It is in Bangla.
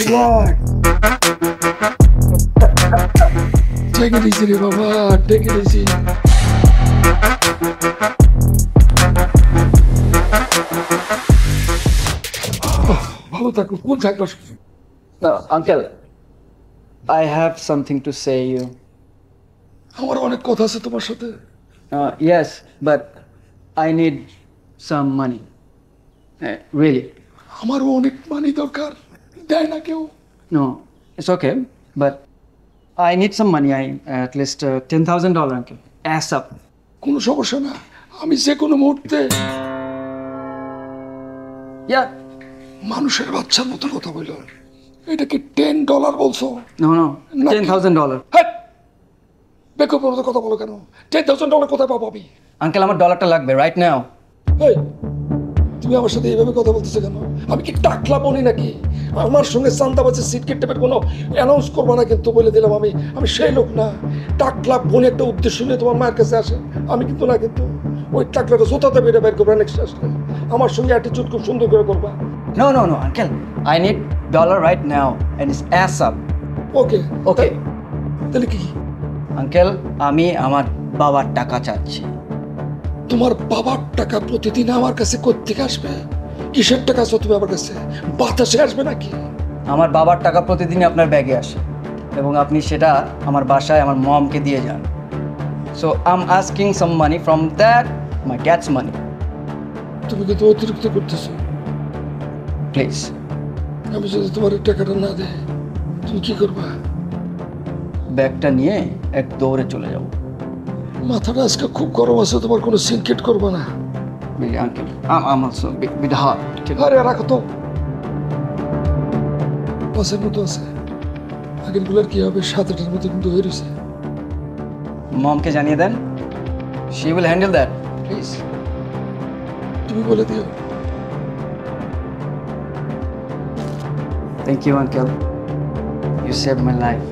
Relax. Take it easy, রে বাবা, take it easy. ভালো থাকো, কোন থাকলো? No, uncle, I have something to say you. আমার অনেক কথা আছে তোমার সাথে। Yes, but I need some money. Really? আমারও অনেক মানি দরকার, দেয় না কেউ। No, it's okay, but I need some money. At least $10,000, uncle. Ass up. কোনো সমস্যা না, আমি যে কোনো মুহূর্তে। Yeah. মানুষের বাচ্চার মতো কথা বলল। এটা কি $10 বলছো? No, নাকি? $10,000. হ্যাট! বেকুবের মতো কথা বলো কেন? $10,000 কোথায় পাবো আমি? Uncle, আমার ডলারটা লাগবে right now. এই, তুমি আমার সাথে এইভাবে কথা বলতেছো কেন? আমি কি টাকলা বলি নাকি? আমার সঙ্গে চান্দাবাজের সিটকেট টেপের কোনো অ্যানাউন্স করবো না, কিন্তু বলে দিলাম আমি সেই লোক না। টাকলা বোন একটা উদ্দেশ্য নিয়ে তোমার মায়ের কাছে আসে, আমি কিন্তু না। কিন্তু ওই টাকলাটা জোতাতে বেড়ে বের করবা নেক্সট আসলে। আমার সঙ্গে অ্যাটিটিউড খুব সুন্দর করে করবা। No, uncle. I need dollar right now and it's ass up. Okay Okay. তাহলে কি? আঙ্কেল, আমি আমার বাবার টাকা চাচ্ছি। তোমার বাবার টাকা প্রতিদিন আমার কাছে কোত্থেকে আসবে? কিসের টাকা আছে তুমি আমার কাছে? বাতাসে আসবে নাকি? আমার বাবার টাকা প্রতিদিনই আপনার ব্যাগে আসে এবং আপনি সেটা আমার বাসায় আমার মমকে দিয়ে যান। So I am asking some money from that my dad's money. তুমি কিন্তু অতিরিক্ত করতেছো। প্লিজ। আমি যদি তোমার এই টাকাটা না দেয় তুমি কি করবা? ব্যাগটা নিয়ে এক দৌড়ে চলে যাব। মাথাটা আজকে খুব গরম আছে, তোমার কোনো সিনকেট করবা না। আঙ্কেল, আম অলসো বিট হট। আরে রাখো তো, বাসের মতো আছে। আগের গুলার কি হবে? 7-8টার মতো কিন্তু হয়ে রয়েছে। মমকে জানিয়ে দেন, she will handle that. Please. তুমি বলে দিও। Thank you uncle, you save my life.